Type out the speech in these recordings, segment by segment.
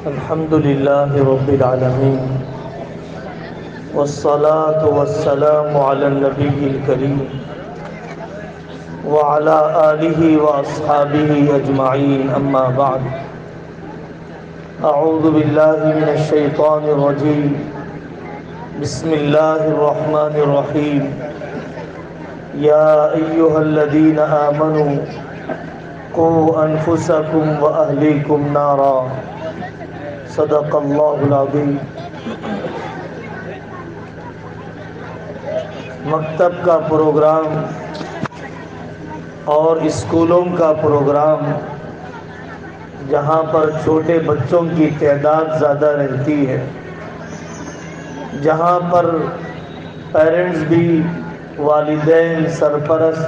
الحمد لله رب العالمين والصلاة والسلام على النبي الكريم وعلى آله وأصحابه أجمعين أما بعد أعوذ بالله من الشيطان الرجيم بسم الله الرحمن الرحيم يا أيها الذين آمنوا قوا أنفسكم وأهليكم نارا صدق اللہ العظیم۔ مکتب کا پروگرام اور اسکولوں کا پروگرام جہاں پر چھوٹے بچوں کی تعداد زیادہ رہتی ہے، جہاں پر پیرنٹس بھی، والدین، سرپرست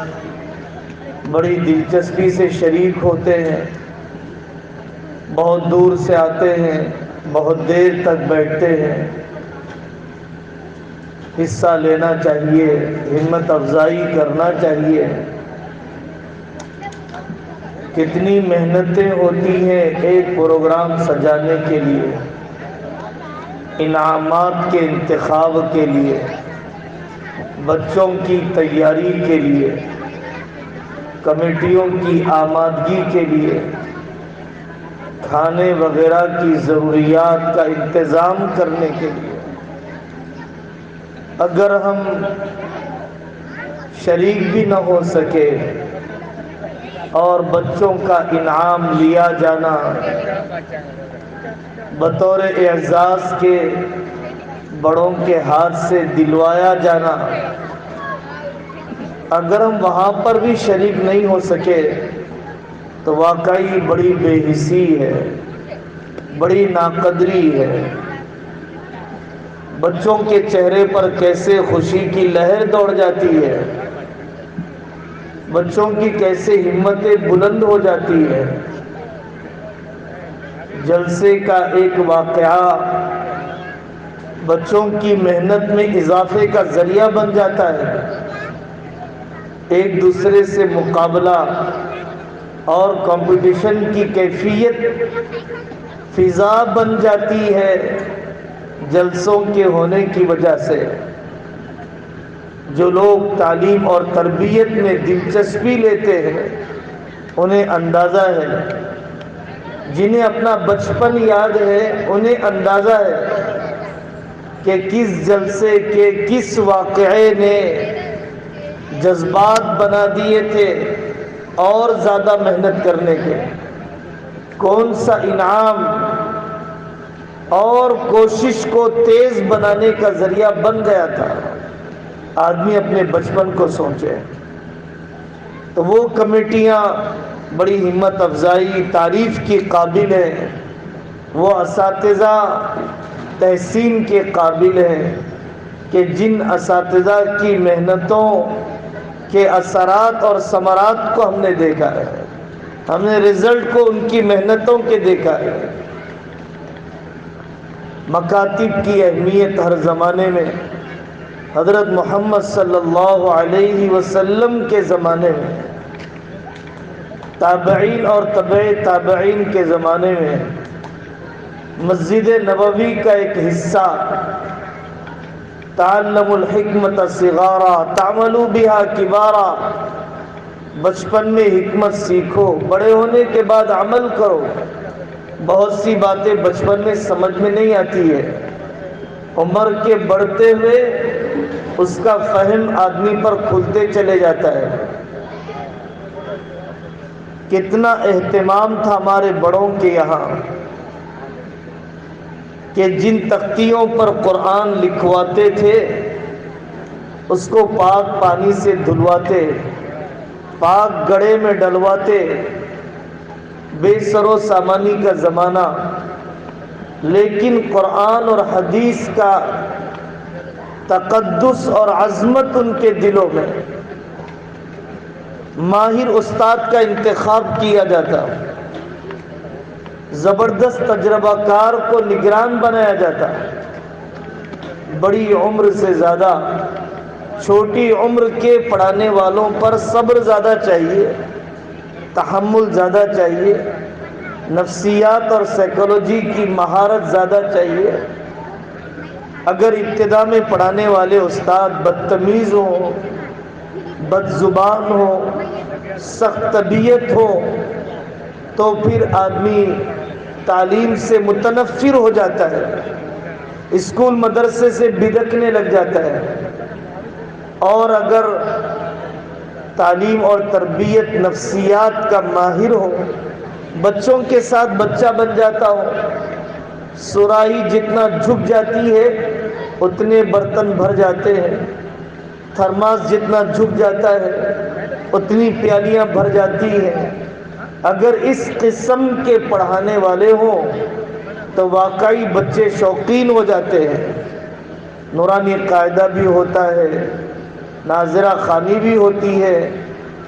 بڑی دلچسپی سے شریک ہوتے ہیں، بہت دور سے آتے ہیں، بہت دیر تک بیٹھتے ہیں، حصہ لینا چاہیے، ہمت افزائی کرنا چاہیے۔ کتنی محنتیں ہوتی ہیں ایک پروگرام سجانے کے لیے، انعامات کے انتخاب کے لیے، بچوں کی تیاری کے لیے، کمیٹیوں کی آمادگی کے لیے، کھانے وغیرہ کی ضروریات کا انتظام کرنے کے لیے۔ اگر ہم شریک بھی نہ ہو سکے اور بچوں کا انعام لیا جانا، بطور اعزاز کے بڑوں کے ہاتھ سے دلوایا جانا، اگر ہم وہاں پر بھی شریک نہیں ہو سکے تو واقعی بڑی بے حسی ہے، بڑی ناقدری ہے۔ بچوں کے چہرے پر کیسے خوشی کی لہر دوڑ جاتی ہے، بچوں کی کیسے ہمتیں بلند ہو جاتی ہے۔ جلسے کا ایک واقعہ بچوں کی محنت میں اضافے کا ذریعہ بن جاتا ہے، ایک دوسرے سے مقابلہ اور کمپٹیشن کی کیفیت فضا بن جاتی ہے جلسوں کے ہونے کی وجہ سے۔ جو لوگ تعلیم اور تربیت میں دلچسپی لیتے ہیں انہیں اندازہ ہے، جنہیں اپنا بچپن یاد ہے انہیں اندازہ ہے کہ کس جلسے کے کس واقعے نے جذبات بنا دیے تھے اور زیادہ محنت کرنے کے، کون سا انعام اور کوشش کو تیز بنانے کا ذریعہ بن گیا تھا۔ آدمی اپنے بچپن کو سوچے تو وہ کمیٹیاں بڑی ہمت افزائی، تعریف کی قابل ہیں، وہ اساتذہ تحسین کے قابل ہیں کہ جن اساتذہ کی محنتوں کے اثرات اور ثمرات کو ہم نے دیکھا ہے، ہم نے رزلٹ کو ان کی محنتوں کے دیکھا ہے۔ مکاتب کی اہمیت ہر زمانے میں، حضرت محمد صلی اللہ علیہ وسلم کے زمانے میں، تابعین اور تبع تابعین کے زمانے میں، مسجد نبوی کا ایک حصہ تعلموا الحکمت صغارا تعملوا بها کبارا، بچپن میں حکمت سیکھو، بڑے ہونے کے بعد عمل کرو۔ بہت سی باتیں بچپن میں سمجھ میں نہیں آتی ہے، عمر کے بڑھتے ہوئے اس کا فہم آدمی پر کھلتے چلے جاتا ہے۔ کتنا اہتمام تھا ہمارے بڑوں کے یہاں کہ جن تختیوں پر قرآن لکھواتے تھے اس کو پاک پانی سے دھلواتے، پاک گڑھے میں ڈلواتے۔ بے سر و سامانی کا زمانہ، لیکن قرآن اور حدیث کا تقدس اور عظمت ان کے دلوں میں، ماہر استاد کا انتخاب کیا جاتا، زبردست تجربہ کار کو نگران بنایا جاتا۔ بڑی عمر سے زیادہ چھوٹی عمر کے پڑھانے والوں پر صبر زیادہ چاہیے، تحمل زیادہ چاہیے، نفسیات اور سائیکالوجی کی مہارت زیادہ چاہیے۔ اگر ابتدا میں پڑھانے والے استاد بدتمیز ہوں، بد زبان ہو، سخت طبیعت ہو، تو پھر آدمی تعلیم سے متنفر ہو جاتا ہے، اسکول مدرسے سے بدکنے لگ جاتا ہے۔ اور اگر تعلیم اور تربیت نفسیات کا ماہر ہو، بچوں کے ساتھ بچہ بن جاتا ہو، سراہی جتنا جھک جاتی ہے اتنے برتن بھر جاتے ہیں، تھرماس جتنا جھک جاتا ہے اتنی پیالیاں بھر جاتی ہیں، اگر اس قسم کے پڑھانے والے ہوں تو واقعی بچے شوقین ہو جاتے ہیں، نورانی قاعدہ بھی ہوتا ہے، ناظرہ خوانی بھی ہوتی ہے،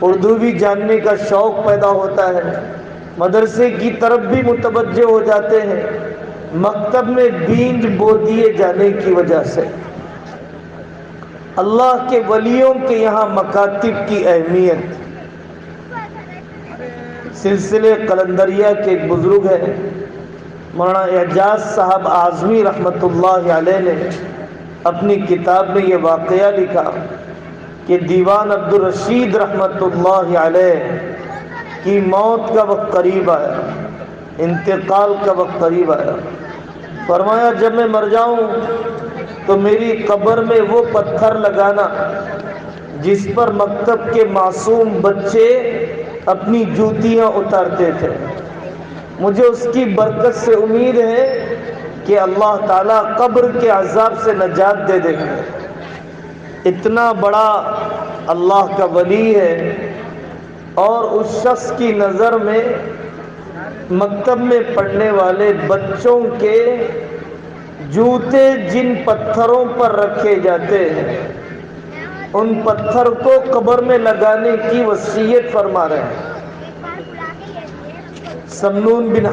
اردو بھی جاننے کا شوق پیدا ہوتا ہے، مدرسے کی طرف بھی متوجہ ہو جاتے ہیں، مکتب میں بیج بو دیے جانے کی وجہ سے۔ اللہ کے ولیوں کے یہاں مکاتب کی اہمیت۔ سلسلے قلندریہ کے ایک بزرگ ہیں مولانا اعجاز صاحب اعظمی رحمۃ اللہ علیہ نے اپنی کتاب میں یہ واقعہ لکھا کہ دیوان عبدالرشید رحمۃ اللہ علیہ کی موت کا وقت قریب آیا، انتقال کا وقت قریب آیا۔ فرمایا جب میں مر جاؤں تو میری قبر میں وہ پتھر لگانا جس پر مکتب کے معصوم بچے اپنی جوتیاں اتارتے تھے، مجھے اس کی برکت سے امید ہے کہ اللہ تعالیٰ قبر کے عذاب سے نجات دے دے گا۔ اتنا بڑا اللہ کا ولی ہے، اور اس شخص کی نظر میں مکتب میں پڑھنے والے بچوں کے جوتے جن پتھروں پر رکھے جاتے ہیں ان پتھر کو قبر میں لگانے کی وصیت فرما رہے ہیں۔ سحنون بن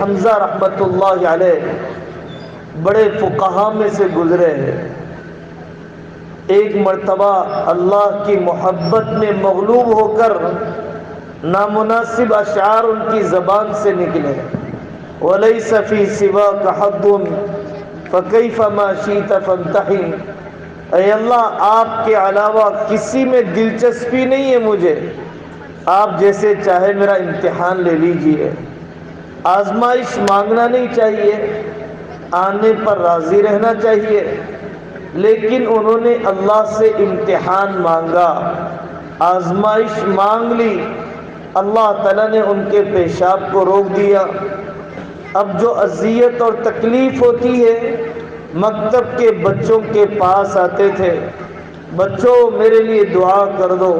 حمزہ رحمۃ اللہ علیہ بڑے فقہا میں سے گزرے ہیں۔ ایک مرتبہ اللہ کی محبت میں مغلوب ہو کر نامناسب اشعار ان کی زبان سے نکلے، وَلَيْسَ فِي سِوَاكَ حَظٌّ فَكَيْفَ مَا شِئْتَ فَامْتَحِنْ۔ اے اللہ آپ کے علاوہ کسی میں دلچسپی نہیں ہے مجھے، آپ جیسے چاہے میرا امتحان لے لیجئے۔ آزمائش مانگنا نہیں چاہیے، آنے پر راضی رہنا چاہیے، لیکن انہوں نے اللہ سے امتحان مانگا، آزمائش مانگ لی، اللہ تعالیٰ نے ان کے پیشاب کو روک دیا۔ اب جو اذیت اور تکلیف ہوتی ہے، مکتب کے بچوں کے پاس آتے تھے، بچوں میرے لیے دعا کر دو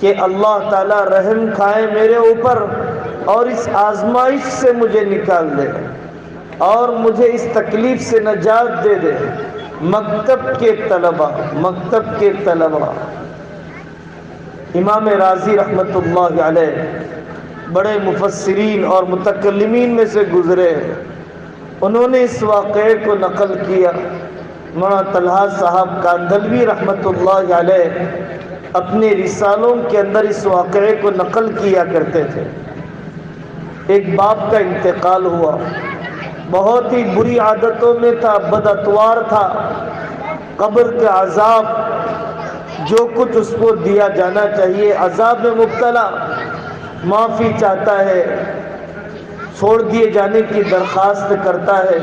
کہ اللہ تعالیٰ رحم کھائے میرے اوپر اور اس آزمائش سے مجھے نکال دے اور مجھے اس تکلیف سے نجات دے دے۔ مکتب کے طلبہ امام راضی رحمۃ اللہ علیہ بڑے مفسرین اور متکلمین میں سے گزرے ہیں، انہوں نے اس واقعے کو نقل کیا۔ مولانا طلحہ صاحب کاندھلوی رحمۃ اللہ علیہ اپنے رسالوں کے اندر اس واقعے کو نقل کیا کرتے تھے۔ ایک باپ کا انتقال ہوا، بہت ہی بری عادتوں میں تھا، بد اتوار تھا، قبر کے عذاب جو کچھ اس کو دیا جانا چاہیے عذاب میں مبتلا، معافی چاہتا ہے، چھوڑ دیے جانے کی درخواست کرتا ہے۔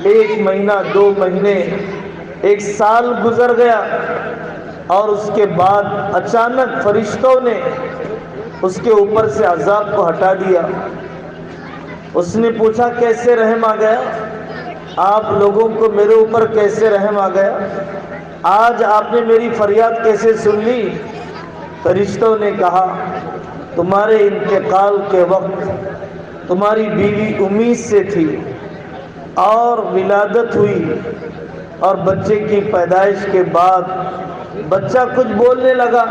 1 مہینہ 2 مہینے 1 سال گزر گیا، اور اس کے بعد اچانک فرشتوں نے اس کے اوپر سے عذاب کو ہٹا دیا۔ اس نے پوچھا کیسے رحم آ گیا؟ آپ لوگوں کو میرے اوپر کیسے رحم آ گیا؟ آج آپ نے میری فریاد کیسے سن لی؟ فرشتوں نے کہا تمہارے انتقال کے وقت تمہاری بیوی امید سے تھی اور ولادت ہوئی، اور بچے کی پیدائش کے بعد بچہ کچھ بولنے لگا،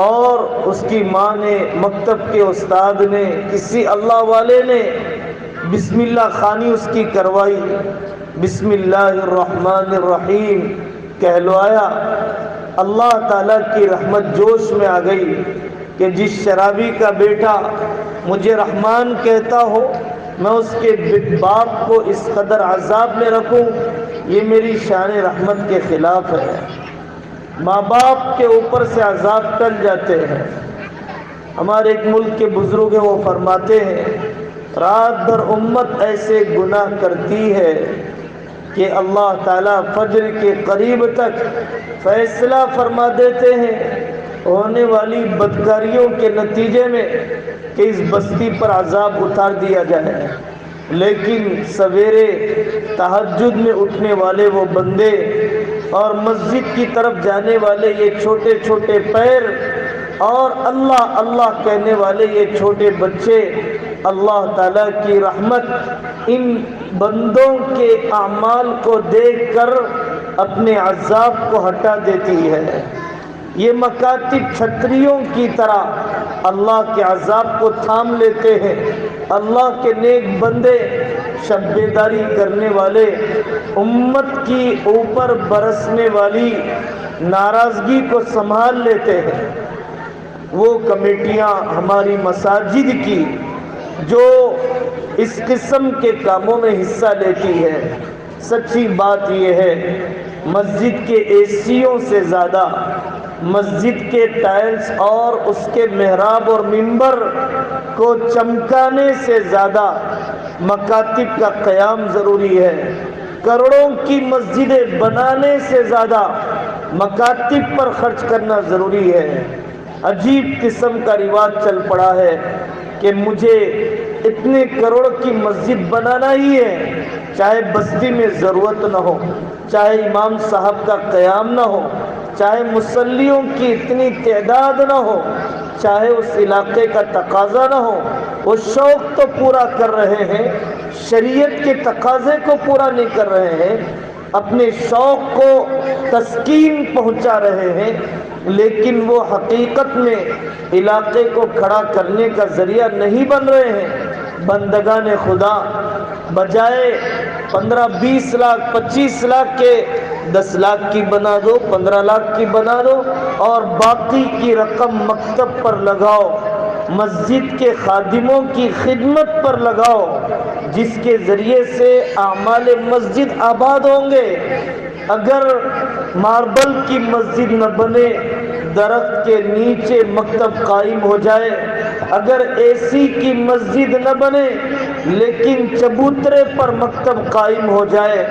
اور اس کی ماں نے، مکتب کے استاد نے، کسی اللہ والے نے بسم اللہ خوانی اس کی کروائی، بسم اللہ الرحمن الرحیم کہلوایا، اللہ تعالیٰ کی رحمت جوش میں آ گئی، کہ جس شرابی کا بیٹا مجھے رحمان کہتا ہو میں اس کے باپ کو اس قدر عذاب میں رکھوں، یہ میری شان رحمت کے خلاف ہے۔ ماں باپ کے اوپر سے عذاب ٹل جاتے ہیں۔ ہمارے ایک ملک کے بزرگ ہیں، وہ فرماتے ہیں رات بھر امت ایسے گناہ کرتی ہے کہ اللہ تعالیٰ فجر کے قریب تک فیصلہ فرما دیتے ہیں ہونے والی بدکاریوں کے نتیجے میں کہ اس بستی پر عذاب اتار دیا جائے، لیکن سویرے تہجد میں اٹھنے والے وہ بندے اور مسجد کی طرف جانے والے یہ چھوٹے چھوٹے پیر اور اللہ اللہ کہنے والے یہ چھوٹے بچے، اللہ تعالیٰ کی رحمت ان بندوں کے اعمال کو دیکھ کر اپنے عذاب کو ہٹا دیتی ہے۔ یہ مکاتب چھتریوں کی طرح اللہ کے عذاب کو تھام لیتے ہیں۔ اللہ کے نیک بندے شب بیداری کرنے والے امت کی اوپر برسنے والی ناراضگی کو سنبھال لیتے ہیں۔ وہ کمیٹیاں ہماری مساجد کی جو اس قسم کے کاموں میں حصہ لیتی ہے، سچی بات یہ ہے مسجد کے اے سیوں سے زیادہ مسجد کے ٹائلز اور اس کے محراب اور منبر کو چمکانے سے زیادہ مکاتب کا قیام ضروری ہے۔ کروڑوں کی مسجدیں بنانے سے زیادہ مکاتب پر خرچ کرنا ضروری ہے۔ عجیب قسم کا رواج چل پڑا ہے کہ مجھے اتنے کروڑ کی مسجد بنانا ہی ہے، چاہے بستی میں ضرورت نہ ہو، چاہے امام صاحب کا قیام نہ ہو، چاہے مصلیوں کی اتنی تعداد نہ ہو، چاہے اس علاقے کا تقاضا نہ ہو۔ وہ شوق تو پورا کر رہے ہیں، شریعت کے تقاضے کو پورا نہیں کر رہے ہیں، اپنے شوق کو تسکین پہنچا رہے ہیں، لیکن وہ حقیقت میں علاقے کو کھڑا کرنے کا ذریعہ نہیں بن رہے ہیں۔ بندگان خدا بجائے 15-20 لاکھ 25 لاکھ کے 10 لاکھ کی بنا دو، 15 لاکھ کی بنا دو اور باقی کی رقم مکتب پر لگاؤ، مسجد کے خادموں کی خدمت پر لگاؤ، جس کے ذریعے سے اعمال مسجد آباد ہوں گے۔ اگر ماربل کی مسجد نہ بنے، درخت کے نیچے مکتب قائم ہو جائے، اگر اے سی کی مسجد نہ بنے لیکن چبوترے پر مکتب قائم ہو جائے،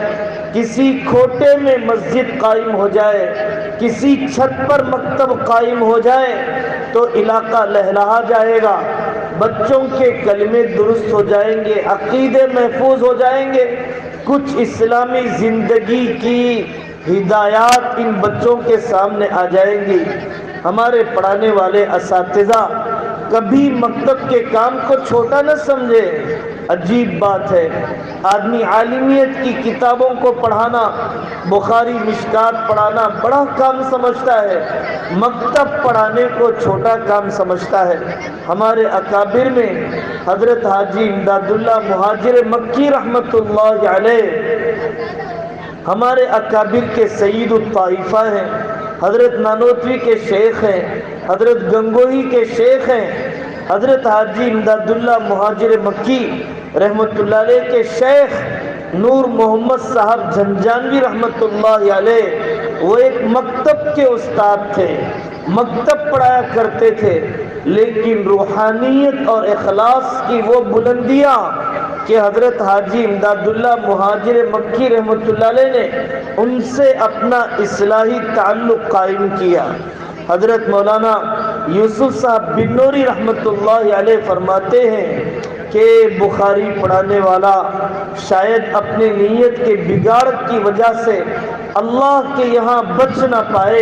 کسی کھوٹے میں مسجد قائم ہو جائے، کسی چھت پر مکتب قائم ہو جائے تو علاقہ لہلہا جائے گا، بچوں کے کلمے درست ہو جائیں گے، عقیدے محفوظ ہو جائیں گے، کچھ اسلامی زندگی کی ہدایات ان بچوں کے سامنے آ جائیں گی۔ ہمارے پڑھانے والے اساتذہ کبھی مکتب کے کام کو چھوٹا نہ سمجھے۔ عجیب بات ہے، آدمی عالمیت کی کتابوں کو پڑھانا، بخاری مشکات پڑھانا بڑا کام سمجھتا ہے، مکتب پڑھانے کو چھوٹا کام سمجھتا ہے۔ ہمارے اکابر میں حضرت حاجی امداد اللہ مہاجر مکی رحمت اللہ علیہ ہمارے اکابر کے سید الطائفہ ہیں، حضرت نانوتوی کے شیخ ہیں، حضرت گنگوہی کے شیخ ہیں، حضرت حاجی امداد اللہ مہاجر مکی رحمت اللہ علیہ کے شیخ نور محمد صاحب جھنجانوی رحمت اللہ علیہ، وہ ایک مکتب کے استاد تھے، مکتب پڑھایا کرتے تھے، لیکن روحانیت اور اخلاص کی وہ بلندیاں کہ حضرت حاجی امداد اللہ مہاجر مکی رحمت اللہ علیہ نے ان سے اپنا اصلاحی تعلق قائم کیا۔ حضرت مولانا یوسف صاحب بنوری رحمت اللہ علیہ فرماتے ہیں کہ بخاری پڑھانے والا شاید اپنے نیت کے بگاڑ کی وجہ سے اللہ کے یہاں بچ نہ پائے،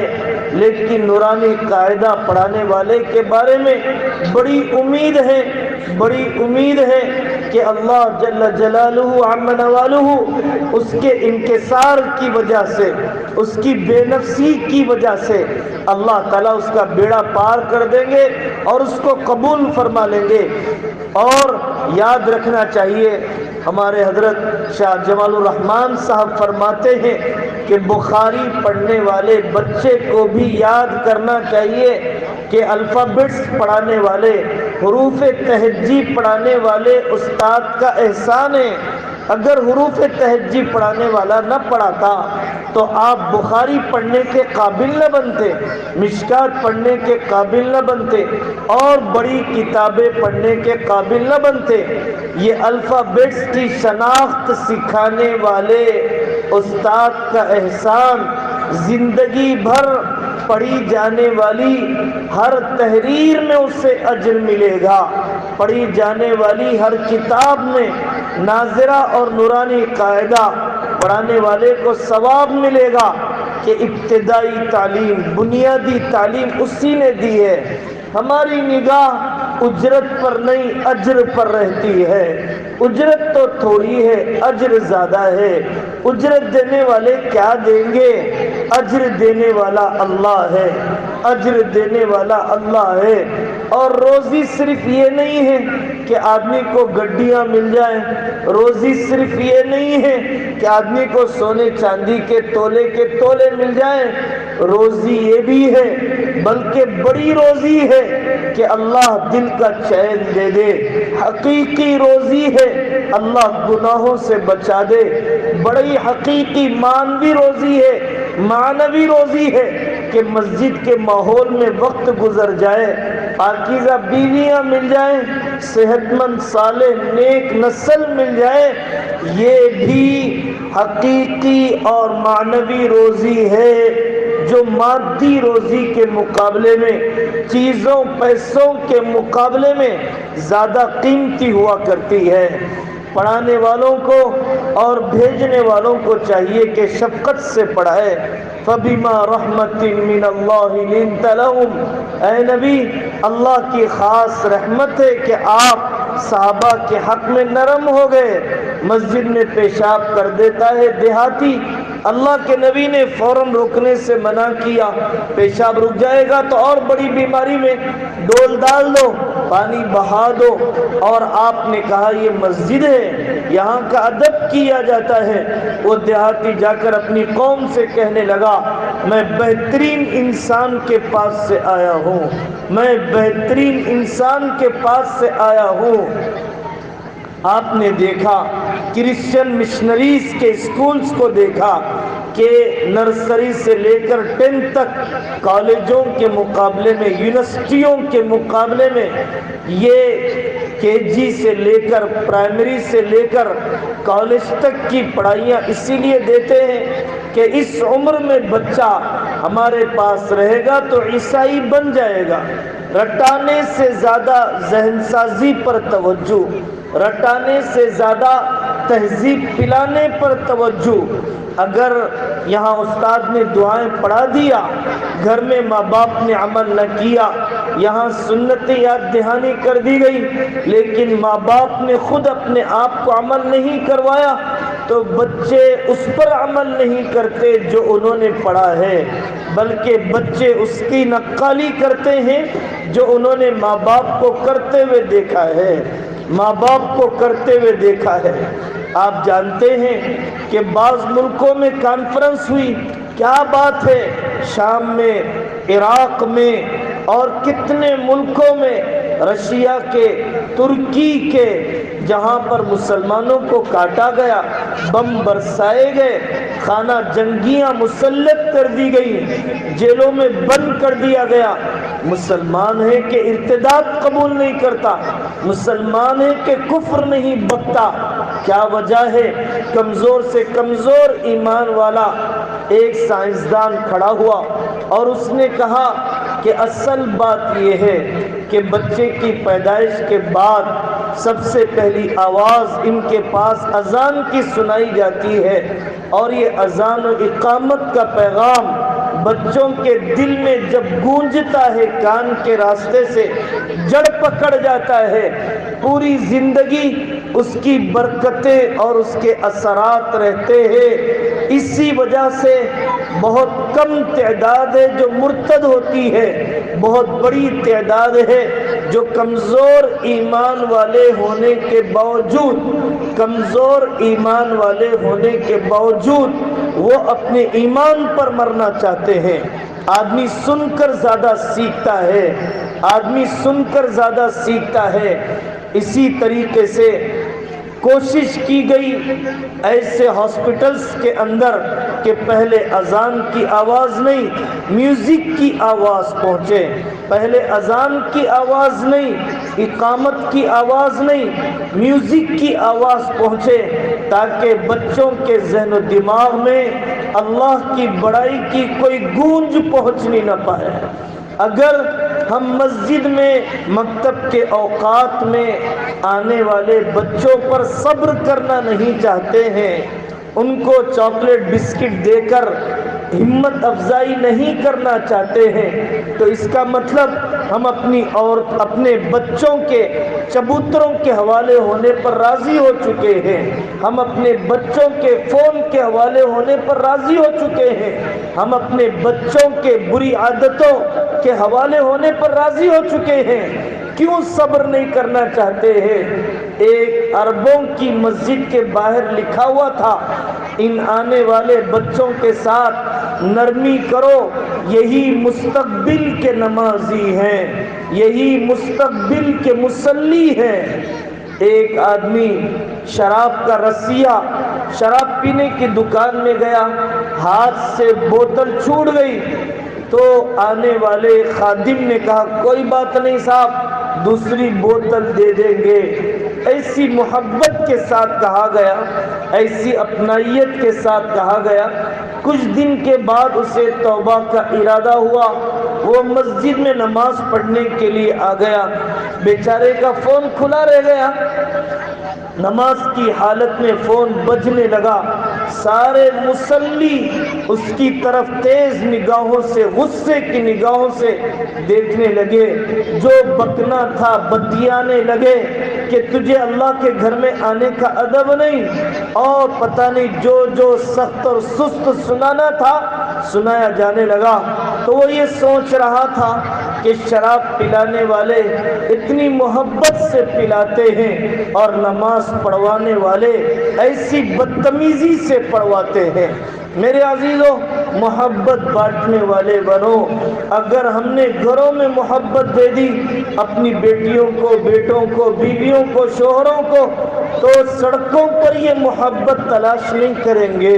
لیکن نورانی قاعدہ پڑھانے والے کے بارے میں بڑی امید ہے، بڑی امید ہے کہ اللہ جل جلالہ عم نوالہ اس کے انکسار کی وجہ سے، اس کی بے نفسی کی وجہ سے اللہ تعالیٰ اس کا بیڑا پار کر دیں گے اور اس کو قبول فرما لیں گے۔ اور یاد رکھنا چاہیے، ہمارے حضرت شاہ جمال الرحمن صاحب فرماتے ہیں کہ بخاری پڑھنے والے بچے کو بھی یاد کرنا چاہیے کہ الفابیٹس پڑھانے والے، حروف تہجی پڑھانے والے استاد کا احسان ہے۔ اگر حروف تہجی پڑھانے والا نہ پڑھاتا تو آپ بخاری پڑھنے کے قابل نہ بنتے، مشکات پڑھنے کے قابل نہ بنتے، اور بڑی کتابیں پڑھنے کے قابل نہ بنتے۔ یہ الفابیٹس کی شناخت سکھانے والے استاد کا احسان، زندگی بھر پڑھی جانے والی ہر تحریر میں اسے اجر ملے گا، پڑھی جانے والی ہر کتاب میں ناظرہ اور نورانی قاعدہ پڑھانے والے کو ثواب ملے گا کہ ابتدائی تعلیم، بنیادی تعلیم اسی نے دی ہے۔ ہماری نگاہ اجرت پر نہیں اجر پر رہتی ہے۔ اجرت تو تھوڑی ہے، اجر زیادہ ہے۔ اجرت دینے والے کیا دیں گے؟ اجر دینے والا اللہ ہے، اجر دینے والا اللہ ہے۔ اور روزی صرف یہ نہیں ہے کہ آدمی کو گڈیاں مل جائیں، روزی صرف یہ نہیں ہے کہ آدمی کو سونے چاندی کے تولے مل جائیں، روزی یہ بھی ہے، بلکہ بڑی روزی ہے کہ اللہ دل کا چین دے دے۔ حقیقی روزی ہے اللہ گناہوں سے بچا دے۔ بڑی حقیقی معنوی روزی ہے، معنوی روزی ہے کہ مسجد کے ماحول میں وقت گزر جائے، پاکیزہ بیویاں مل جائیں، صحت مند صالح نیک نسل مل جائے۔ یہ بھی حقیقی اور معنوی روزی ہے جو مادی روزی کے مقابلے میں، چیزوں پیسوں کے مقابلے میں زیادہ قیمتی ہوا کرتی ہے۔ پڑھانے والوں کو اور بھیجنے والوں کو چاہیے کہ شفقت سے پڑھائے۔ فَبِمَا رَحْمَةٍ مِّنَ اللَّهِ لِنْتَ لَهُمْ، اے نبی اللہ کی خاص رحمت ہے کہ آپ صحابہ کے حق میں نرم ہو گئے۔ مسجد میں پیشاب کر دیتا ہے دیہاتی، اللہ کے نبی نے فوراً روکنے سے منع کیا، پیشاب رک جائے گا تو اور بڑی بیماری میں ڈول ڈال دو، پانی بہا دو، اور آپ نے کہا یہ مسجد ہے، یہاں کا ادب کیا جاتا ہے۔ وہ دیہاتی جا کر اپنی قوم سے کہنے لگا میں بہترین انسان کے پاس سے آیا ہوں، میں بہترین انسان کے پاس سے آیا ہوں۔ آپ نے دیکھا کرسچن مشنریز کے اسکولز کو دیکھا کہ نرسری سے لے کر 10 تک کالجوں کے مقابلے میں، یونیورسٹیوں کے مقابلے میں یہ KG سے لے کر پرائمری سے لے کر کالج تک کی پڑھائیاں اسی لیے دیتے ہیں کہ اس عمر میں بچہ ہمارے پاس رہے گا تو عیسائی بن جائے گا۔ رٹانے سے زیادہ ذہن سازی پر توجہ، رٹانے سے زیادہ تہذیب پلانے پر توجہ۔ اگر یہاں استاد نے دعائیں پڑھا دیا، گھر میں ماں باپ نے عمل نہ کیا، یہاں سنت یاد دہانی کر دی گئی لیکن ماں باپ نے خود اپنے آپ کو عمل نہیں کروایا، تو بچے اس پر عمل نہیں کرتے جو انہوں نے پڑھا ہے، بلکہ بچے اس کی نقالی کرتے ہیں جو انہوں نے ماں باپ کو کرتے ہوئے دیکھا ہے، ماں باپ کو کرتے ہوئے دیکھا ہے۔ آپ جانتے ہیں کہ بعض ملکوں میں کانفرنس ہوئی، کیا بات ہے، شام میں، عراق میں اور کتنے ملکوں میں، رشیا کے، ترکی کے، جہاں پر مسلمانوں کو کاٹا گیا، بم برسائے گئے، خانہ جنگیاں مسلط کر دی گئی، جیلوں میں بند کر دیا گیا۔ مسلمان ہے کہ ارتداد قبول نہیں کرتا، مسلمان ہے کہ کفر نہیں بکتا۔ کیا وجہ ہے؟ کمزور سے کمزور ایمان والا ایک سائنسدان کھڑا ہوا اور اس نے کہا کہ اصل بات یہ ہے کہ بچے کی پیدائش کے بعد سب سے پہلی آواز ان کے پاس اذان کی سنائی جاتی ہے، اور یہ اذان و اقامت کا پیغام بچوں کے دل میں جب گونجتا ہے کان کے راستے سے جڑ پکڑ جاتا ہے، پوری زندگی اس کی برکتیں اور اس کے اثرات رہتے ہیں۔ اسی وجہ سے بہت کم تعداد ہے جو مرتد ہوتی ہے، بہت بڑی تعداد ہے جو کمزور ایمان والے ہونے کے باوجود، کمزور ایمان والے ہونے کے باوجود وہ اپنے ایمان پر مرنا چاہتے ہیں۔ آدمی سن کر زیادہ سیکھتا ہے، آدمی سن کر زیادہ سیکھتا ہے۔ اسی طریقے سے کوشش کی گئی ایسے ہاسپٹلز کے اندر کہ پہلے اذان کی آواز نہیں، میوزک کی آواز پہنچے، پہلے اذان کی آواز نہیں، اقامت کی آواز نہیں، میوزک کی آواز پہنچے، تاکہ بچوں کے ذہن و دماغ میں اللہ کی بڑائی کی کوئی گونج پہنچنی نہ پائے۔ اگر ہم مسجد میں، مکتب کے اوقات میں آنے والے بچوں پر صبر کرنا نہیں چاہتے ہیں، ان کو چاکلیٹ بسکٹ دے کر ہمت افزائی نہیں کرنا چاہتے ہیں، تو اس کا مطلب ہم اپنے بچوں کے چبوتروں کے حوالے ہونے پر راضی ہو چکے ہیں، ہم اپنے بچوں کے فون کے حوالے ہونے پر راضی ہو چکے ہیں، ہم اپنے بچوں کے بری عادتوں کے حوالے ہونے پر راضی ہو چکے ہیں۔ کیوں صبر نہیں کرنا چاہتے ہیں؟ ایک عربوں کی مسجد کے باہر لکھا ہوا تھا، ان آنے والے بچوں کے ساتھ نرمی کرو، یہی مستقبل کے نمازی ہیں، یہی مستقبل کے مصلی ہیں۔ ایک آدمی شراب کا رسیا شراب پینے کی دکان میں گیا، ہاتھ سے بوتل چھوٹ گئی، تو آنے والے خادم نے کہا کوئی بات نہیں صاحب، دوسری بوتل دے دیں گے۔ ایسی محبت کے ساتھ کہا گیا، ایسی اپنائیت کے ساتھ کہا گیا۔ کچھ دن کے بعد اسے توبہ کا ارادہ ہوا، وہ مسجد میں نماز پڑھنے کے لیے آ گیا، بیچارے کا فون کھلا رہ گیا، نماز کی حالت میں فون بجنے لگا، سارے مصلی اس کی طرف تیز نگاہوں سے، غصے کی نگاہوں سے دیکھنے لگے، جو بکنا تھا بتیانے لگے کہ تجھے اللہ کے گھر میں آنے کا ادب نہیں، اور پتہ نہیں جو جو سخت اور سست سنانا تھا سنایا جانے لگا۔ تو وہ یہ سوچ رہا تھا کہ شراب پلانے والے اتنی محبت سے پلاتے ہیں اور نماز پڑھوانے والے ایسی بدتمیزی سے پڑھواتے ہیں۔ میرے عزیزو، محبت بانٹنے والے بنو۔ اگر ہم نے گھروں میں محبت دے دی اپنی بیٹیوں کو، بیٹوں کو، بیویوں کو، شوہروں کو، تو سڑکوں پر یہ محبت تلاش نہیں کریں گے،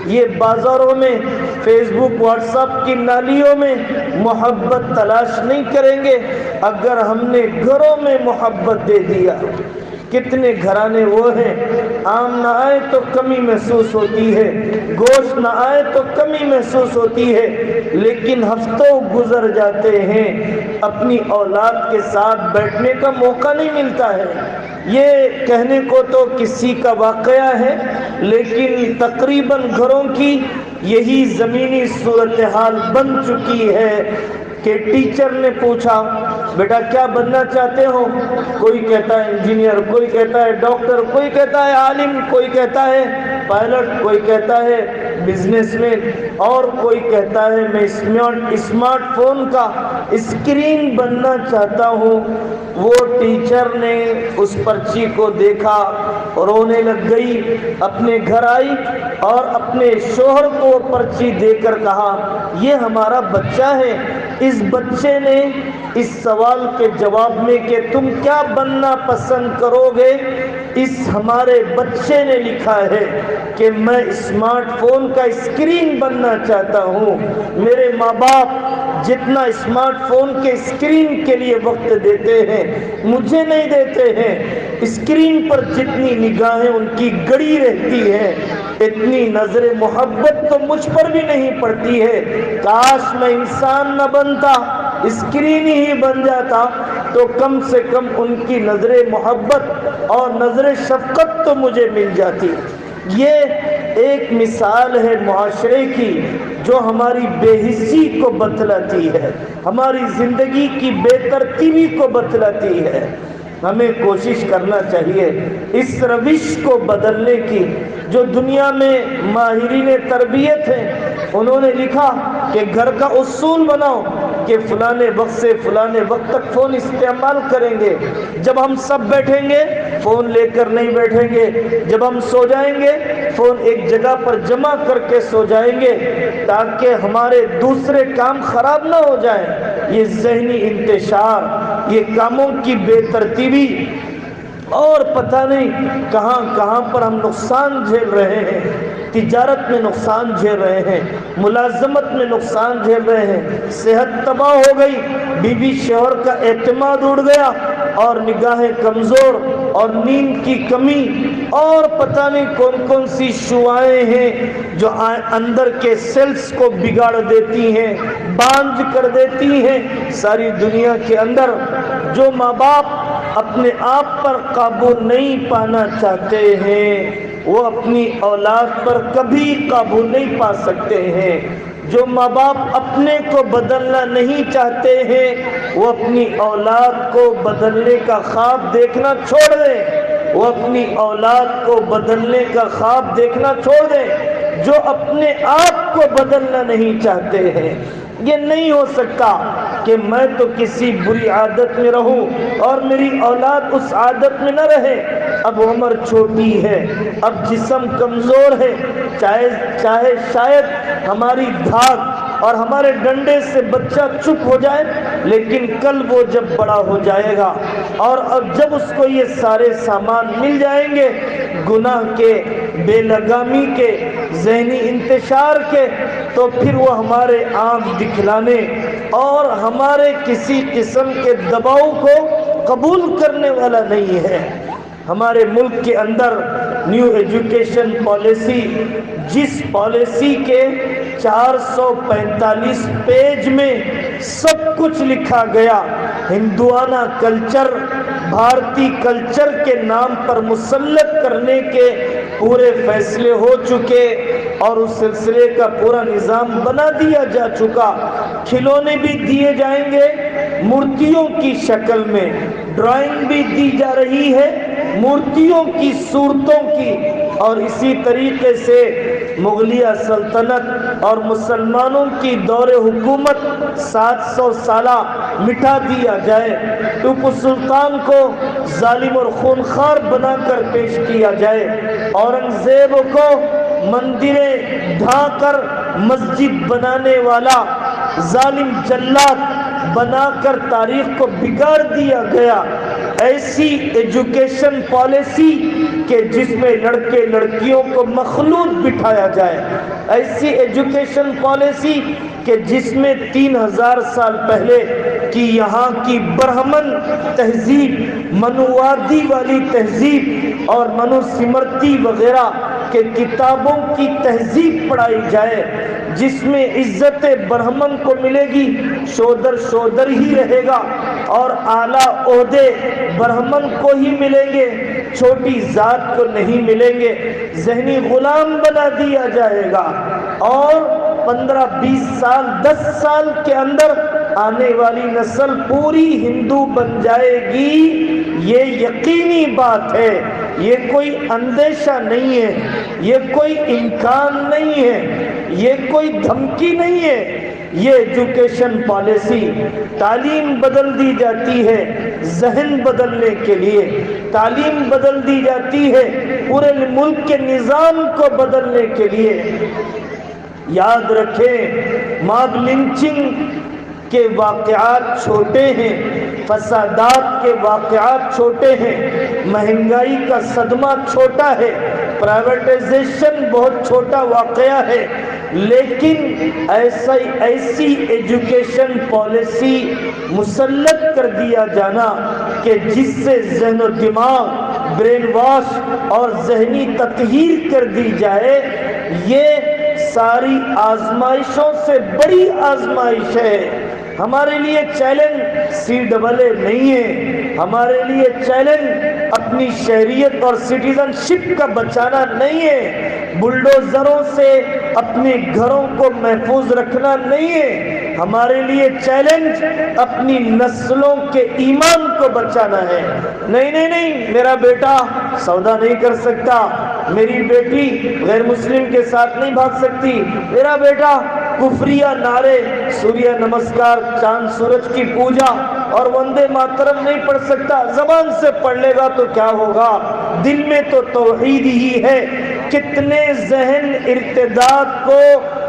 یہ بازاروں میں، فیس بک، واٹس ایپ کی نالیوں میں محبت تلاش نہیں کریں گے۔ اگر ہم نے گھروں میں محبت دے دیا، کتنے گھرانے وہ ہیں، آم نہ آئے تو کمی محسوس ہوتی ہے، گوشت نہ آئے تو کمی محسوس ہوتی ہے، لیکن ہفتوں گزر جاتے ہیں، اپنی اولاد کے ساتھ بیٹھنے کا موقع نہیں ملتا ہے۔ یہ کہنے کو تو کسی کا واقعہ ہے، لیکن تقریباً گھروں کی یہی زمینی صورتحال بن چکی ہے کہ ٹیچر نے پوچھا بیٹا کیا بننا چاہتے ہو؟ کوئی کہتا ہے انجینئر، کوئی کہتا ہے ڈاکٹر، کوئی کہتا ہے عالم، کوئی کہتا ہے پائلٹ، کوئی کہتا ہے بزنس مین، اور کوئی کہتا ہے میں اسمارٹ فون کا اسکرین بننا چاہتا ہوں۔ وہ ٹیچر نے اس پرچی کو دیکھا، رونے لگ گئی، اپنے گھر آئی اور اپنے شوہر کو وہ پرچی دے کر کہا یہ ہمارا بچہ ہے، اس بچے نے اس سوال کے جواب میں کہ تم کیا بننا پسند کرو گے، اس ہمارے بچے نے لکھا ہے کہ میں اسمارٹ فون کا اسکرین بننا چاہتا ہوں۔ میرے ماں باپ جتنا اسمارٹ فون کے اسکرین کے لیے وقت دیتے ہیں مجھے نہیں دیتے ہیں، اسکرین پر جتنی نگاہیں ان کی گڑی رہتی ہے اتنی نظر محبت تو مجھ پر بھی نہیں پڑتی ہے۔ کاش میں انسان نہ بنتا، اسکرین ہی بن جاتا تو کم سے کم ان کی نظر محبت اور نظر شفقت تو مجھے مل جاتی۔ یہ ایک مثال ہے معاشرے کی جو ہماری بے حسی کو بتلاتی ہے، ہماری زندگی کی بے ترتیبی کو بتلاتی ہے۔ ہمیں کوشش کرنا چاہیے اس روش کو بدلنے کی۔ جو دنیا میں ماہرین تربیت ہیں انہوں نے لکھا کہ گھر کا اصول بناؤ کہ فلانے وقت سے فلانے وقت تک فون استعمال کریں گے، جب ہم سب بیٹھیں گے فون لے کر نہیں بیٹھیں گے، جب ہم سو جائیں گے فون ایک جگہ پر جمع کر کے سو جائیں گے تاکہ ہمارے دوسرے کام خراب نہ ہو جائیں۔ یہ ذہنی انتشار، یہ کاموں کی بے ترتیبی، اور پتہ نہیں کہاں کہاں پر ہم نقصان جھیل رہے ہیں۔ تجارت میں نقصان جھیل رہے ہیں، ملازمت میں نقصان جھیل رہے ہیں، صحت تباہ ہو گئی، بیوی شوہر کا اعتماد اڑ گیا، اور نگاہیں کمزور، اور نیند کی کمی، اور پتہ نہیں کون کون سی شعائیں ہیں جو اندر کے سیلز کو بگاڑ دیتی ہیں، بانجھ کر دیتی ہیں۔ ساری دنیا کے اندر جو ماں باپ اپنے آپ پر قابو نہیں پانا چاہتے ہیں وہ اپنی اولاد پر کبھی قابو نہیں پا سکتے ہیں۔ جو ماں باپ اپنے کو بدلنا نہیں چاہتے ہیں وہ اپنی اولاد کو بدلنے کا خواب دیکھنا چھوڑ دیں، وہ اپنی اولاد کو بدلنے کا خواب دیکھنا چھوڑ دیں۔ جو اپنے آپ کو بدلنا نہیں چاہتے ہیں، یہ نہیں ہو سکتا کہ میں تو کسی بری عادت میں رہوں اور میری اولاد اس عادت میں نہ رہے۔ اب عمر چھوٹی ہے، اب جسم کمزور ہے، چاہے شاید ہماری دھاک اور ہمارے ڈنڈے سے بچہ چپ ہو جائے، لیکن کل وہ جب بڑا ہو جائے گا اور اب جب اس کو یہ سارے سامان مل جائیں گے گناہ کے، بے لگامی کے، ذہنی انتشار کے، تو پھر وہ ہمارے آنکھ دکھلانے اور ہمارے کسی قسم کے دباؤ کو قبول کرنے والا نہیں ہے۔ ہمارے ملک کے اندر نیو ایجوکیشن پالیسی، جس پالیسی کے 445 پیج میں سب کچھ لکھا گیا، ہندوانہ کلچر بھارتی کلچر کے نام پر مسلط کرنے کے پورے فیصلے ہو چکے اور اس سلسلے کا پورا نظام بنا دیا جا چکا۔ کھلونے بھی دیے جائیں گے مورتیوں کی شکل میں، ڈرائنگ بھی دی جا رہی ہے مورتیوں کی صورتوں کی، اور اسی طریقے سے مغلیہ سلطنت اور مسلمانوں کی دور حکومت 700 سالہ مٹا دیا جائے، ٹیپو سلطان کو ظالم اور خونخوار بنا کر پیش کیا جائے، اورنگزیب کو مندریں ڈھا کر مسجد بنانے والا ظالم جلاد بنا کر تاریخ کو بگاڑ دیا گیا۔ ایسی ایجوکیشن پالیسی کہ جس میں لڑکے لڑکیوں کو مخلوط بٹھایا جائے، ایسی ایجوکیشن پالیسی کہ جس میں 3000 سال پہلے کی یہاں کی برہمن تہذیب، منووادی والی تہذیب اور منو سمرتی وغیرہ کہ کتابوں کی تہذیب پڑھائی جائے، جس میں عزت برہمن کو ملے گی، شودر شودر ہی رہے گا اور اعلیٰ عہدے برہمن کو ہی ملیں گے، چھوٹی ذات کو نہیں ملیں گے، ذہنی غلام بنا دیا جائے گا، اور 15-20 سال 10 سال کے اندر آنے والی نسل پوری ہندو بن جائے گی۔ یہ یقینی بات ہے، یہ کوئی اندیشہ نہیں ہے، یہ کوئی امکان نہیں ہے، یہ کوئی دھمکی نہیں ہے۔ یہ ایجوکیشن پالیسی، تعلیم بدل دی جاتی ہے ذہن بدلنے کے لیے، تعلیم بدل دی جاتی ہے پورے ملک کے نظام کو بدلنے کے لیے۔ یاد رکھیں، ماب لنچنگ کے واقعات چھوٹے ہیں، فسادات کے واقعات چھوٹے ہیں، مہنگائی کا صدمہ چھوٹا ہے، پرائیویٹائزیشن بہت چھوٹا واقعہ ہے، لیکن ایسی ایجوکیشن پالیسی مسلط کر دیا جانا کہ جس سے ذہن و دماغ برین واش اور ذہنی تطہیر کر دی جائے، یہ ساری آزمائشوں سے بڑی آزمائش ہے۔ ہمارے لیے چیلنج CAA نہیں ہے، ہمارے لیے چیلنج اپنی شہریت اور سٹیزن شپ کا بچانا نہیں ہے، بلڈوزروں سے اپنے گھروں کو محفوظ رکھنا نہیں ہے، ہمارے لیے چیلنج اپنی نسلوں کے ایمان کو بچانا ہے۔ نہیں نہیں نہیں، میرا بیٹا سودا نہیں کر سکتا، میری بیٹی غیر مسلم کے ساتھ نہیں بھاگ سکتی، میرا بیٹا کفریہ نعرے، سوریہ نمسکار، چاند سورج کی پوجا اور وندے ماترم نہیں پڑھ سکتا۔ زبان سے پڑھ لے گا تو کیا ہوگا، دل میں تو توحید ہی ہے، کتنے ذہن ارتداد کو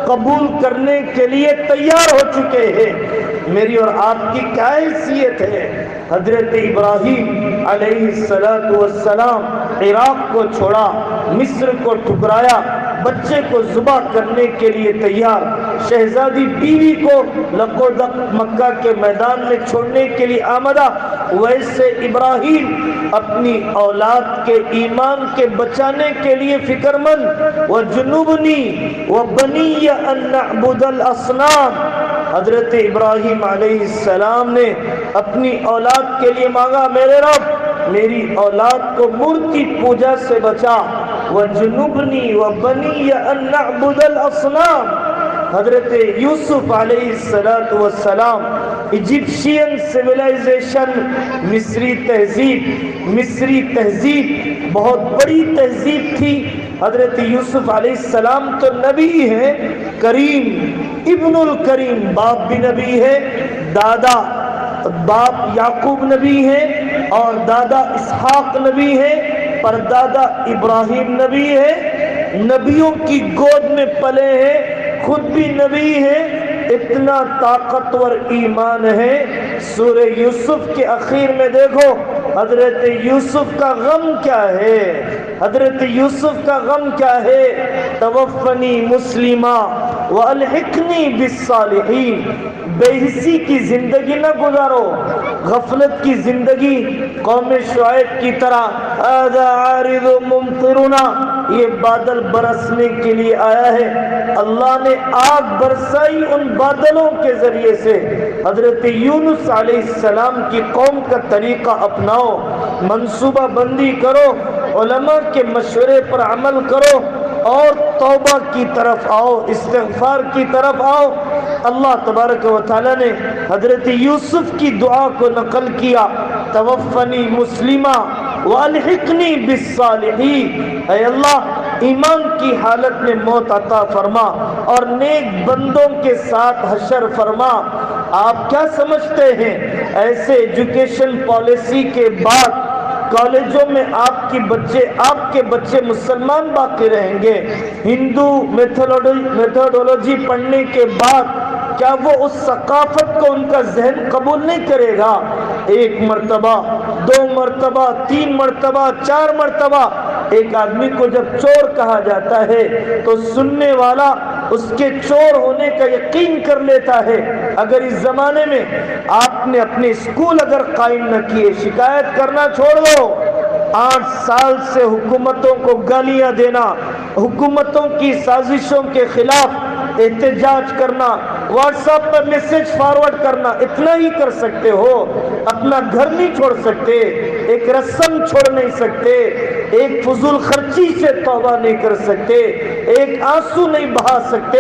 قبول کرنے کے لیے تیار ہو چکے ہیں. میری اور آپ کی کیا حیثیت ہے؟ حضرت ابراہیم علیہ السلام عراق کو چھوڑا، مصر کو ٹھکرایا، بچے کو ذبح کرنے کے لیے تیار، شہزادی بیوی کو لقودق مکہ کے میدان میں چھوڑنے کے لیے آمدہ. ویسے ابراہیم اپنی اولاد کے ایمان کے بچانے کے لیے فکر مند. وَجُنُبْنِي وَبَنِيَّ أَن نَعْبُدَ الْأَصْنَامَ. حضرت ابراہیم علیہ السلام نے اپنی اولاد کے لیے مانگا، میرے رب میری اولاد کو مورتی پوجا سے بچا. وَجُنُبْنِي وَبَنِيَّ أَن نَعْبُدَ الْأَصْنَامَ. حضرت یوسف علیہ السلام ایجپشین سویلائزیشن، مصری تہذیب بہت بڑی تہذیب تھی. حضرت یوسف علیہ السلام تو نبی ہیں، کریم، ابن الکریم، باپ بھی نبی ہے، باپ یعقوب نبی ہے اور دادا اسحاق نبی ہے، پردادا ابراہیم نبی ہے، نبیوں کی گود میں پلے ہیں، خود بھی نبی ہے. اتنا طاقتور ایمان ہے. سورہ یوسف کے اخیر میں دیکھو حضرت یوسف کا غم کیا ہے. حضرت یوسف کا غم کیا ہے؟ توفنی مسلمہ والحقنی بالصالحین. بے حسی کی زندگی نہ گزارو، غفلت کی زندگی. قوم شعیب کی طرح هذا عارض ممطرنا، یہ بادل برسنے کے لیے آیا ہے. اللہ نے آگ برسائی ان بادلوں کے ذریعے سے. حضرت یونس علیہ السلام کی قوم کا طریقہ اپناؤ، منصوبہ بندی کرو، علماء کے مشورے پر عمل کرو اور توبہ کی طرف آؤ، استغفار کی طرف آؤ. اللہ تبارک و تعالی نے حضرت یوسف کی دعا کو نقل کیا، توفنی مسلمہ والحقنی بالصالحین. اے اللہ ایمان کی حالت میں موت عطا فرما اور نیک بندوں کے ساتھ حشر فرما. آپ کیا سمجھتے ہیں ایسے ایجوکیشن پالیسی کے بعد کالجوں میں آپ کے بچے مسلمان باقی رہیں گے؟ ہندو میتھڈولوجی پڑھنے کے بعد کیا وہ اس ثقافت کو ان کا ذہن قبول نہیں کرے گا؟ 1 مرتبہ 2 مرتبہ 3 مرتبہ 4 مرتبہ ایک آدمی کو جب چور کہا جاتا ہے تو سننے والا اس کے چور ہونے کا یقین کر لیتا ہے. اگر اس زمانے میں آپ نے اپنے اسکول اگر قائم نہ کیے، شکایت کرنا چھوڑ دو. 8 سال سے حکومتوں کو گالیاں دینا، حکومتوں کی سازشوں کے خلاف احتجاج کرنا، واٹس ایپ پر میسج فارورڈ کرنا، اتنا ہی کر سکتے ہو. اپنا گھر نہیں چھوڑ سکتے، ایک رسم چھوڑ نہیں سکتے، ایک فضول خرچی سے توبہ نہیں کر سکتے، ایک آنسو نہیں بہا سکتے.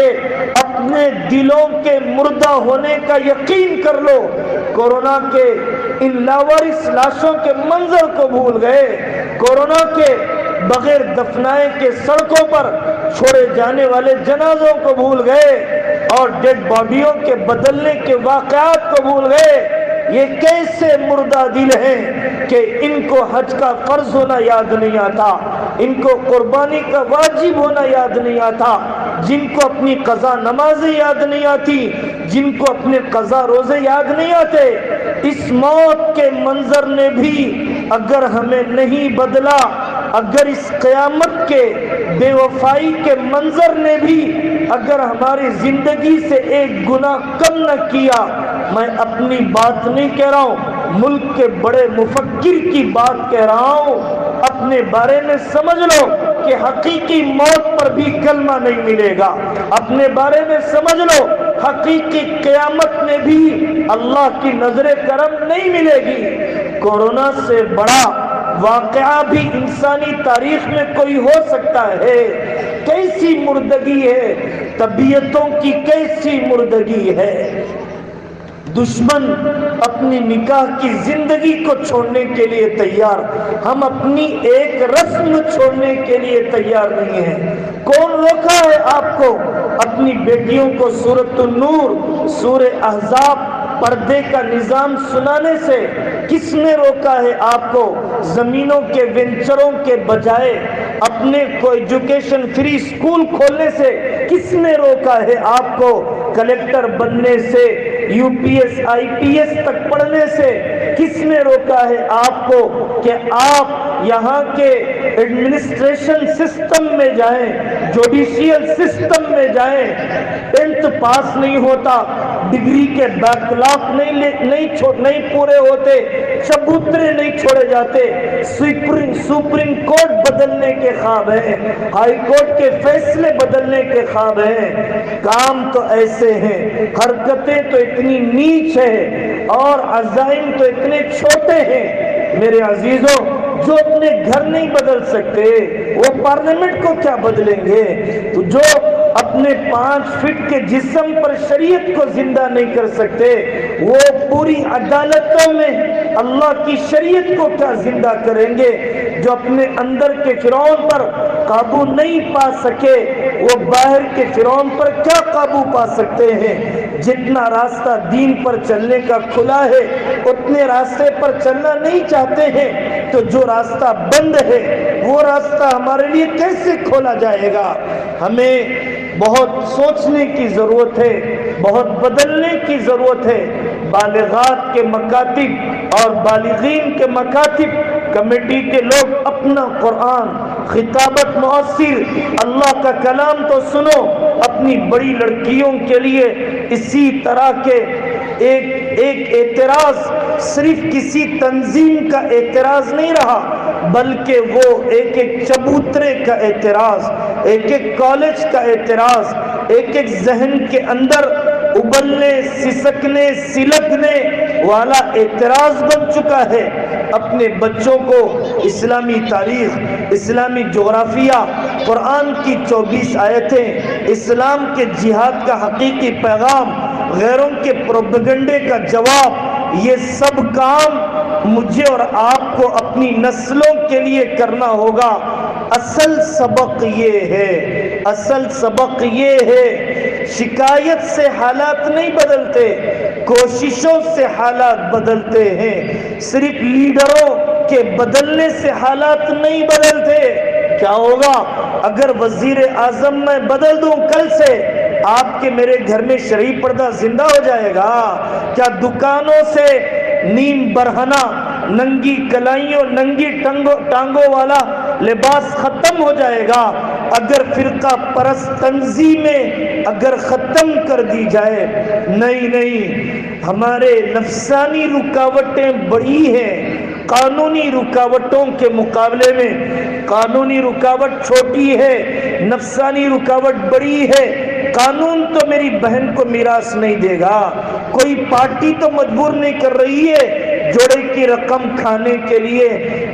اپنے دلوں کے مردہ ہونے کا یقین کر لو. کورونا کے ان لاوارث لاشوں کے منظر کو بھول گئے، کورونا کے بغیر دفنائے کے سڑکوں پر چھوڑے جانے والے جنازوں کو بھول گئے اور ڈیڈ باڈیوں کے بدلنے کے واقعات کو بھول گئے. یہ کیسے مردہ دل ہیں کہ ان کو حج کا فرض ہونا یاد نہیں آتا، ان کو قربانی کا واجب ہونا یاد نہیں آتا، جن کو اپنی قضا نمازیں یاد نہیں آتی، جن کو اپنے قضا روزے یاد نہیں آتے. اس موت کے منظر نے بھی اگر ہمیں نہیں بدلا، اگر اس قیامت کے بے وفائی کے منظر نے بھی اگر ہماری زندگی سے ایک گناہ کم نہ کیا، میں اپنی بات نہیں کہہ رہا ہوں، ملک کے بڑے مفکر کی بات کہہ رہا ہوں. اپنے بارے میں سمجھ لو کہ حقیقی موت پر بھی کلمہ نہیں ملے گا. اپنے بارے میں سمجھ لو حقیقی قیامت میں بھی اللہ کی نظر کرم نہیں ملے گی. کورونا سے بڑا واقعہ بھی انسانی تاریخ میں کوئی ہو سکتا ہے. کیسی مردگی ہے، طبیعتوں کی کیسی مردگی ہے. دشمن اپنی نکاح کی زندگی کو چھوڑنے کے لیے تیار، ہم اپنی ایک رسم چھوڑنے کے لیے تیار نہیں ہیں. کون روکا ہے آپ کو اپنی بیٹیوں کو سورۃ النور، سورہ احزاب، پردے کا نظام سنانے سے؟ کس نے روکا ہے آپ کو زمینوں کے وینچروں کے بجائے اپنے کو ایجوکیشن فری سکول کھولنے سے کس نے روکا ہے آپ کو؟ کلیکٹر بننے سے، U P S I P S تک پڑھنے سے کس نے روکا ہے آپ کو کہ آپ یہاں کے ایڈمنسٹریشن سسٹم میں جائیں، جوڈیشیل سسٹم میں جائیں؟ 10th پاس نہیں ہوتا، ڈگری کے بیکلاگ نہیں پورے ہوتے، چبوترے نہیں چھوڑے جاتے، سپریم کورٹ بدلنے کے خواب ہیں، ہائی کورٹ کے فیصلے بدلنے کے خواب ہیں۔ کام تو ایسے ہیں، حرکتیں تو اتنی نیچ ہے اور عزائم تو اتنے چھوٹے ہیں میرے عزیزوں، جو اپنے گھر نہیں بدل سکتے وہ پارلیمنٹ کو کیا بدلیں گے؟ تو جو اپنے 5 فٹ کے جسم پر شریعت کو زندہ نہیں کر سکتے وہ پوری عدالتوں میں اللہ کی شریعت کو کیا زندہ کریں گے؟ جو اپنے اندر کے فرعون پر قابو نہیں پا سکے وہ باہر کے فرعون پر کیا قابو پا سکتے ہیں؟ جتنا راستہ دین پر چلنے کا کھلا ہے اتنے راستے پر چلنا نہیں چاہتے ہیں، تو جو راستہ بند ہے وہ راستہ ہمارے لیے کیسے کھولا جائے گا؟ ہمیں بہت سوچنے کی ضرورت ہے، بہت بدلنے کی ضرورت ہے۔ بالغات کے مکاتب اور بالغین کے مکاتب کمیٹی کے لوگ اپنا قرآن خطابت مؤثر اللہ کا کلام تو سنو، اپنی بڑی لڑکیوں کے لیے اسی طرح کے ایک اعتراض صرف کسی تنظیم کا اعتراض نہیں رہا بلکہ وہ ایک چبوترے کا اعتراض، ایک کالج کا اعتراض، ایک ذہن کے اندر ابلنے سسکنے سلگنے والا اعتراض بن چکا ہے۔ اپنے بچوں کو اسلامی تاریخ، اسلامی جغرافیہ، قرآن کی 24 آیتیں، اسلام کے جہاد کا حقیقی پیغام، غیروں کے پروپیگنڈے کا جواب، یہ سب کام مجھے اور آپ کو اپنی نسلوں کے لیے کرنا ہوگا۔ اصل سبق یہ ہے، اصل سبق یہ ہے، شکایت سے حالات نہیں بدلتے، کوششوں سے حالات بدلتے ہیں، صرف لیڈروں کے بدلنے سے حالات نہیں بدلتے۔ کیا ہوگا اگر وزیر اعظم میں بدل دوں کل سے؟ آپ کے میرے گھر میں شرعی پردہ زندہ ہو جائے گا؟ کیا دکانوں سے نیم برہنہ، ننگی کلائیوں، ننگی ٹانگوں والا لباس ختم ہو جائے گا؟ اگر فرقہ پرست تنظیمیں اگر ختم کر دی جائے؟ نہیں، ہمارے نفسانی رکاوٹیں بڑی ہیں، قانونی رکاوٹوں کے مقابلے میں قانونی رکاوٹ چھوٹی ہے، نفسانی رکاوٹ بڑی ہے۔ قانون تو میری بہن کو میراث نہیں دے گا، کوئی پارٹی تو مجبور نہیں کر رہی ہے جوڑے کی رقم کھانے کے لیے،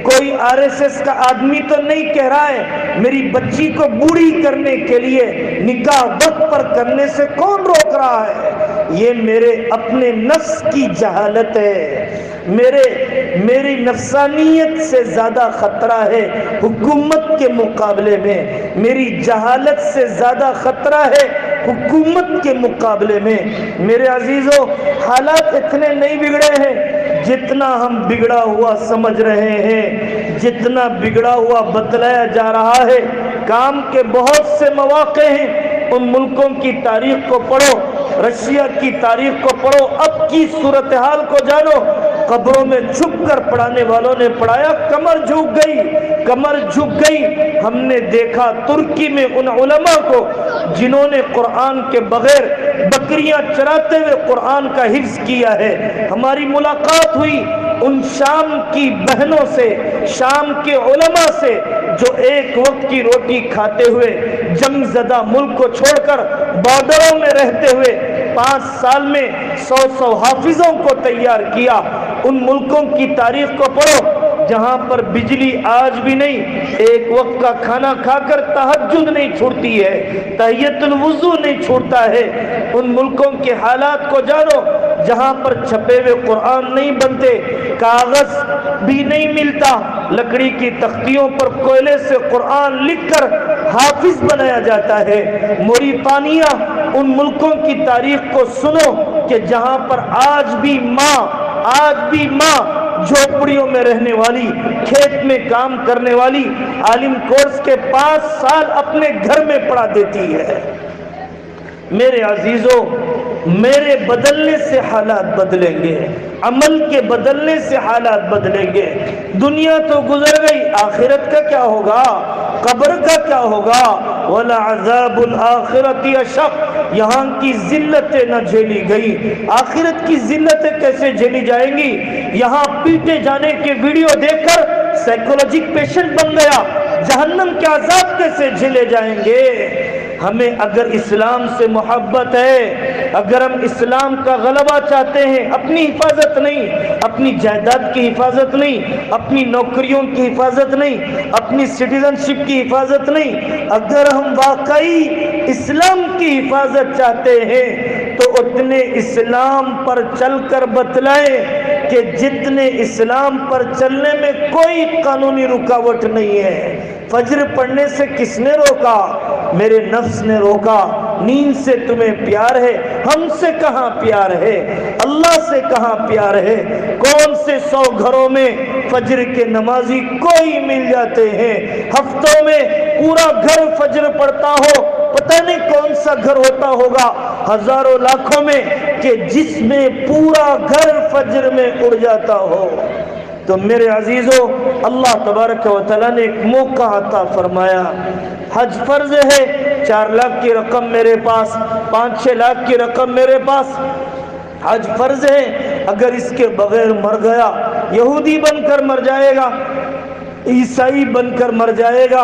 کوئی RSS کا آدمی تو نہیں کہہ رہا ہے میری بچی کو بوڑھی کرنے کے لیے نکاح وقت پر کرنے سے کون روک رہا ہے؟ یہ میرے اپنے نفس کی جہالت ہے، میری نفسانیت سے زیادہ خطرہ ہے حکومت کے مقابلے میں، میری جہالت سے زیادہ خطرہ ہے حکومت کے مقابلے میں۔ میرے عزیزوں، حالات اتنے نہیں بگڑے ہیں جتنا ہم بگڑا ہوا سمجھ رہے ہیں، جتنا بگڑا ہوا بتلایا جا رہا ہے۔ کام کے بہت سے مواقع ہیں، ان ملکوں کی تاریخ کو پڑھو، رشیا کی تاریخ کو پڑھو، اب کی صورتحال کو جانو۔ قبروں میں چھپ کر پڑھانے والوں نے پڑھایا، کمر جھک گئی۔ ہم نے دیکھا ترکی میں ان علماء کو جنہوں نے قرآن کے بغیر بکریاں چراتے ہوئے قرآن کا حفظ کیا ہے۔ ہماری ملاقات ہوئی ان شام کی بہنوں سے، شام کے علماء سے جو ایک وقت کی روٹی کھاتے ہوئے جنگ زدہ ملک کو چھوڑ کر بارڈروں میں رہتے ہوئے 5 سال میں 100 حافظوں کو تیار کیا۔ ان ملکوں کی تاریخ کو پڑھو جہاں پر بجلی آج بھی نہیں، ایک وقت کا کھانا کھا کر تہجد نہیں چھوڑتی ہے، تحیت الوضو نہیں چھوڑتا ہے۔ ان ملکوں کے حالات کو جانو جہاں پر چھپے ہوئے قرآن نہیں بنتے، کاغذ بھی نہیں ملتا، لکڑی کی تختیوں پر کوئلے سے قرآن لکھ کر حافظ بنایا جاتا ہے۔ موریتانیہ، ان ملکوں کی تاریخ کو سنو کہ جہاں پر آج بھی ماں جھوپڑیوں میں رہنے والی، کھیت میں کام کرنے والی عالم کورس کے 5 سال اپنے گھر میں پڑھا دیتی ہے۔ میرے عزیزوں، میرے بدلنے سے حالات بدلیں گے، عمل کے بدلنے سے حالات بدلیں گے۔ دنیا تو گزر گئی، آخرت کا کیا ہوگا؟ قبر کا کیا ہوگا؟ وَلَعَذَابُ الْآخِرَةِ أَشَقُّ، یہاں کی ذلتیں نہ جھیلی گئی، آخرت کی ذلتیں کیسے جھیلی جائیں گی؟ یہاں پیٹے جانے کے ویڈیو دیکھ کر سائیکولوجک پیشنٹ بن گیا، جہنم کے عذاب کیسے جھیلے جائیں گے؟ ہمیں اگر اسلام سے محبت ہے، اگر ہم اسلام کا غلبہ چاہتے ہیں، اپنی حفاظت نہیں، اپنی جائیداد کی حفاظت نہیں، اپنی نوکریوں کی حفاظت نہیں، اپنی سٹیزن شپ کی حفاظت نہیں، اگر ہم واقعی اسلام کی حفاظت چاہتے ہیں تو اتنے اسلام پر چل کر بتلائیں کہ جتنے اسلام پر چلنے میں کوئی قانونی رکاوٹ نہیں ہے۔ فجر پڑھنے سے کس نے روکا؟ میرے نفس نے روکا۔ نیند سے تمہیں پیار ہے، ہم سے کہاں پیار ہے؟ اللہ سے کہاں پیار ہے؟ کون سے 100 گھروں میں فجر کے نمازی کوئی مل جاتے ہیں؟ ہفتوں میں پورا گھر فجر پڑھتا ہو، پتہ نہیں کون سا گھر ہوتا ہوگا ہزاروں لاکھوں میں کہ جس میں پورا گھر فجر میں اڑ جاتا ہو۔ تو میرے عزیزوں، اللہ تبارک و تعالیٰ نے ایک موقع عطا فرمایا۔ حج فرض ہے، 4 لاکھ کی رقم میرے پاس، 5-6 لاکھ کی رقم میرے پاس، حج فرض ہے، اگر اس کے بغیر مر گیا، یہودی بن کر مر جائے گا، عیسائی بن کر مر جائے گا۔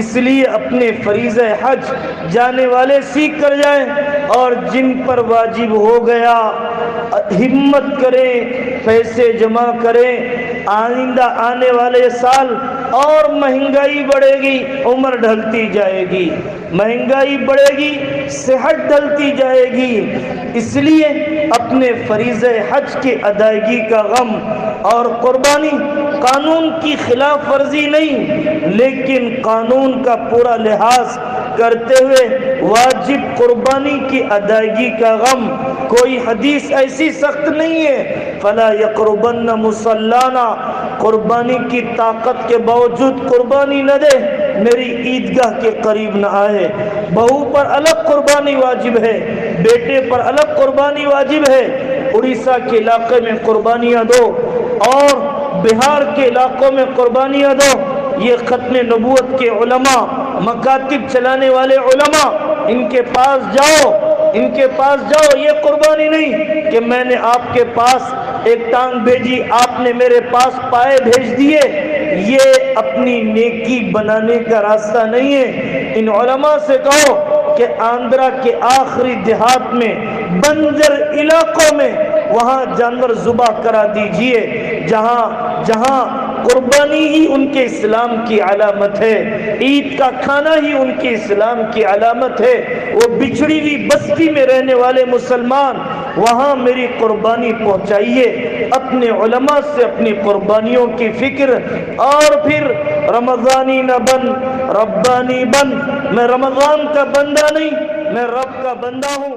اس لیے اپنے فریضہ حج جانے والے سیکھ کر جائیں، اور جن پر واجب ہو گیا ہمت کریں، پیسے جمع کریں۔ آئندہ آنے والے سال اور مہنگائی بڑھے گی، عمر ڈھلتی جائے گی، مہنگائی بڑھے گی، صحت ڈھلتی جائے گی، اس لیے اپنے فریضہ حج کی ادائیگی کا غم اور قربانی، قانون کی خلاف ورزی نہیں لیکن قانون کا پورا لحاظ کرتے ہوئے واجب قربانی کی ادائیگی کا غم۔ کوئی حدیث ایسی سخت نہیں ہے، فلا یقربن مصلانا، قربانی کی طاقت کے باوجود قربانی نہ دے، میری عیدگاہ کے قریب نہ آئے۔ بہو پر الگ قربانی واجب ہے، بیٹے پر الگ قربانی واجب ہے۔ اڑیسہ کے علاقے میں قربانیاں دو اور بہار کے علاقوں میں قربانیاں دو۔ یہ ختم نبوت کے علماء، مکاتب چلانے والے علماء، ان کے پاس جاؤ، ان کے پاس جاؤ۔ یہ قربانی نہیں کہ میں نے آپ کے پاس ایک ٹانگ بھیجی، آپ نے میرے پاس پائے بھیج دیے، یہ اپنی نیکی بنانے کا راستہ نہیں ہے۔ ان علماء سے کہو کہ آندھرا کے آخری دیہات میں بنجر علاقوں میں وہاں جانور ذبح کرا دیجئے، جہاں قربانی ہی ان کے اسلام کی علامت ہے، عید کا کھانا ہی ان کے اسلام کی علامت ہے۔ وہ بچھڑی ہوئی بستی میں رہنے والے مسلمان، وہاں میری قربانی پہنچائیے۔ اپنے علماء سے اپنی قربانیوں کی فکر، اور پھر رمضانی نہ بن، ربانی بن۔ میں رمضان کا بندہ نہیں، میں رب کا بندہ ہوں۔